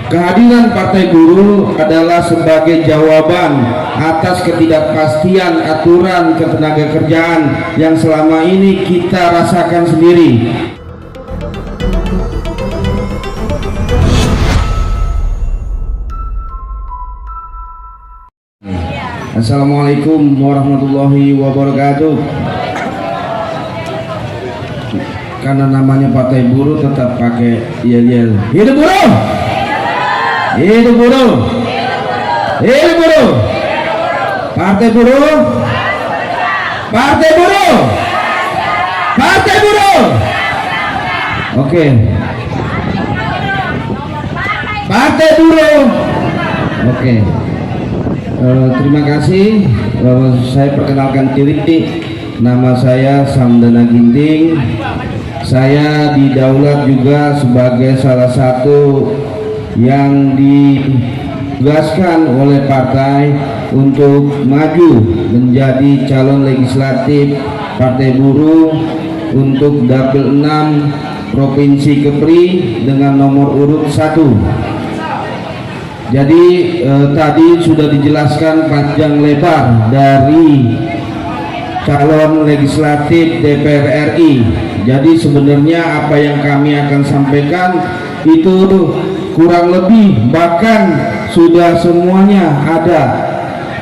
Kehadiran Partai Buruh adalah sebagai jawaban atas ketidakpastian aturan ketenagakerjaan yang selama ini kita rasakan sendiri. Assalamualaikum warahmatullahi wabarakatuh. Karena namanya Partai Buruh tetap pakai yel-yel. Hidup buruh! Hidup buruh! Hidup buruh! Partai Buruh! Partai Buruh! Partai Buruh! Oke. Partai Buruh! Oke. Terima kasih. Saya perkenalkan diri. Nama saya Samdana Ginting. Saya didaulat juga sebagai salah satu yang ditugaskan oleh partai untuk maju menjadi calon legislatif Partai Buruh untuk dapil 6 Provinsi Kepri dengan nomor urut 1. Jadi tadi sudah dijelaskan panjang lebar dari calon legislatif DPR RI. Jadi sebenarnya apa yang kami akan sampaikan itu kurang lebih bahkan sudah semuanya ada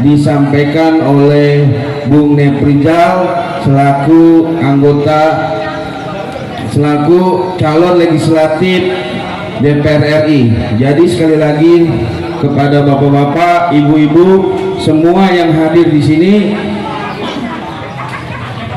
disampaikan oleh Bung Neprijal selaku calon legislatif DPR RI. Jadi sekali lagi kepada bapak-bapak, ibu-ibu semua yang hadir di sini,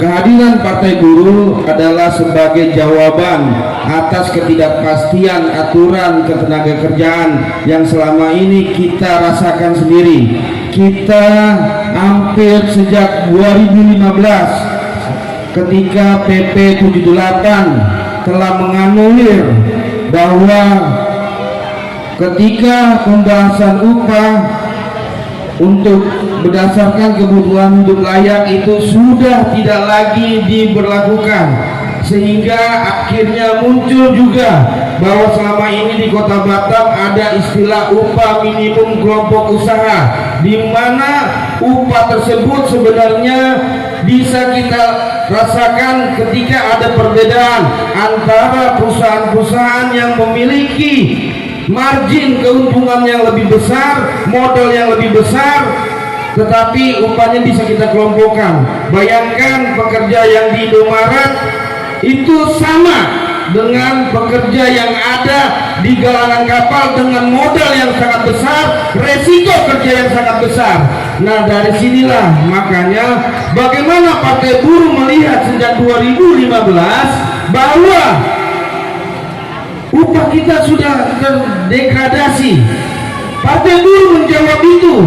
kehadiran Partai Buruh adalah sebagai jawaban atas ketidakpastian aturan ketenagakerjaan yang selama ini kita rasakan sendiri. Kita hampir sejak 2015 ketika PP 78 telah menganulir bahwa ketika pembahasan upah untuk berdasarkan kebutuhan hidup layak itu sudah tidak lagi diberlakukan, sehingga akhirnya muncul juga bahwa selama ini di Kota Batam ada istilah upah minimum kelompok usaha, di mana upah tersebut sebenarnya bisa kita rasakan ketika ada perbedaan antara perusahaan-perusahaan yang memiliki margin keuntungan yang lebih besar, modal yang lebih besar, tetapi upahnya bisa kita kelompokkan. Bayangkan pekerja yang di Indomaret itu sama dengan pekerja yang ada di galangan kapal dengan modal yang sangat besar, resiko kerja yang sangat besar. Nah, dari sinilah makanya bagaimana Partai Buruh melihat sejak 2015 bahwa upah kita sudah terdegradasi. Partai Buruh menjawab itu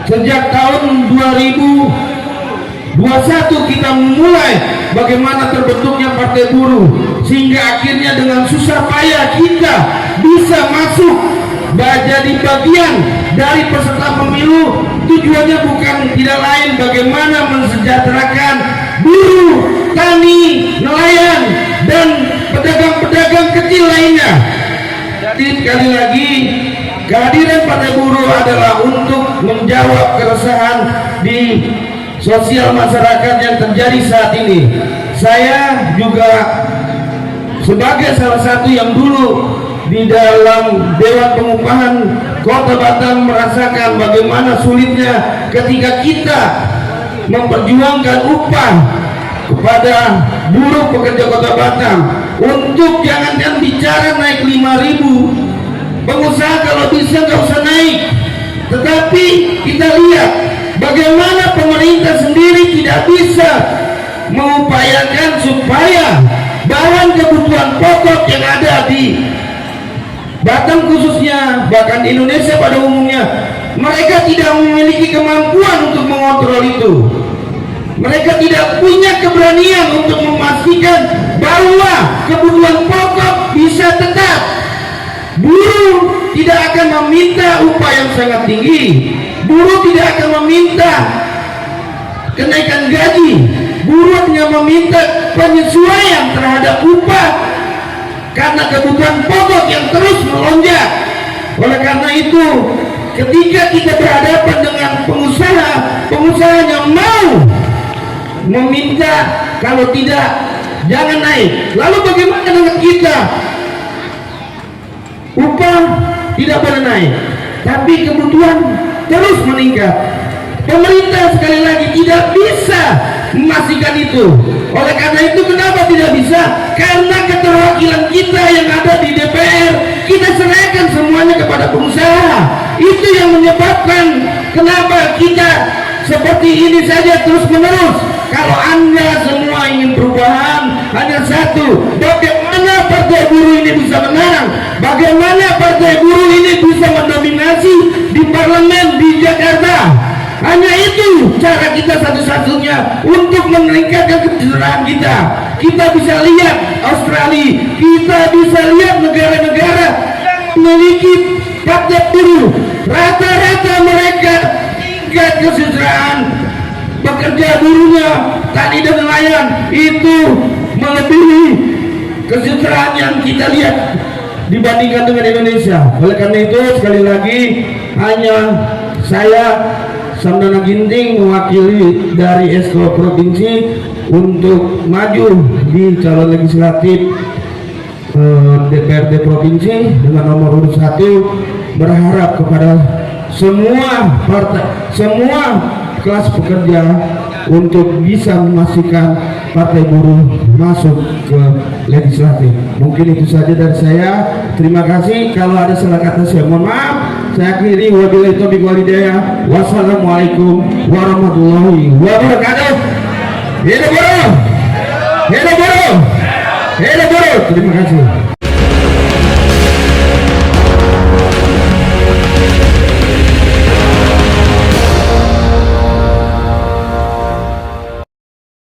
sejak tahun 2021 kita memulai bagaimana terbentuknya Partai Buruh, sehingga akhirnya dengan susah payah kita bisa masuk jadi bagian dari peserta pemilu. Tujuannya bukan tidak lain bagaimana mensejahterakan buruh, tani, nelayan, dan pedagang-pedagang kecil lainnya. Jadi sekali lagi kehadiran Partai Buruh adalah untuk menjawab keresahan di sosial masyarakat yang terjadi saat ini. Saya juga sebagai salah satu yang dulu di dalam Dewan Pengupahan Kota Batam merasakan bagaimana sulitnya ketika kita memperjuangkan upah kepada buruh pekerja Kota Batam untuk jangan bicara naik 5.000, pengusaha kalau bisa nggak usah naik, tetapi kita lihat bagaimana pemerintah sendiri tidak bisa mengupayakan supaya bahan kebutuhan pokok yang ada di Batam khususnya, bahkan di Indonesia pada umumnya, mereka tidak memiliki kemampuan untuk mengontrol itu. Mereka tidak punya keberanian untuk memastikan bahwa kebutuhan pokok bisa tetap. Buruh tidak akan meminta upah yang sangat tinggi, buruh tidak akan meminta kenaikan gaji, buruh hanya meminta penyesuaian terhadap upah karena kebutuhan pokok yang terus melonjak. Oleh karena itu, ketika kita berhadapan dengan pengusaha yang mau meminta, kalau tidak jangan naik. Lalu bagaimana dengan kita? Upah tidak boleh naik, tapi kebutuhan terus meningkat. Pemerintah sekali lagi tidak bisa memastikan itu. Oleh karena itu, kenapa tidak bisa? Karena keterwakilan kita yang ada di DPR, kita serahkan semuanya kepada pengusaha. Itu yang menyebabkan kenapa kita seperti ini saja terus menerus. Kalau Anda semua ingin perubahan, hanya satu: bagaimana Partai Buruh ini bisa menang, bagaimana Partai Buruh ini bisa mendominasi di parlemen di Jakarta. Hanya itu cara kita satu-satunya untuk meningkatkan kesejahteraan kita. Kita bisa lihat Australia, kita bisa lihat negara-negara yang memiliki Partai Buruh, rata-rata mereka tingkat kesejahteraan pekerja buruhnya, tani dan nelayan itu melebihi kesejahteraan yang kita lihat dibandingkan dengan Indonesia. Oleh karena itu, sekali lagi, hanya saya Samdana Ginting mewakili dari Esko Provinsi untuk maju di calon legislatif DPRD Provinsi dengan nomor urut 1, berharap kepada semua partai, semua kelas pekerja untuk bisa memastikan Partai Buruh masuk ke legislatif. Mungkin itu saja dari saya. Terima kasih. Kalau ada salah kata saya mohon maaf. Saya akhiri, wabillahi taufiq wal hidayah. Wassalamualaikum warahmatullahi wabarakatuh. Hidup buruh! Hidup buruh! Hidup buruh! Terima kasih.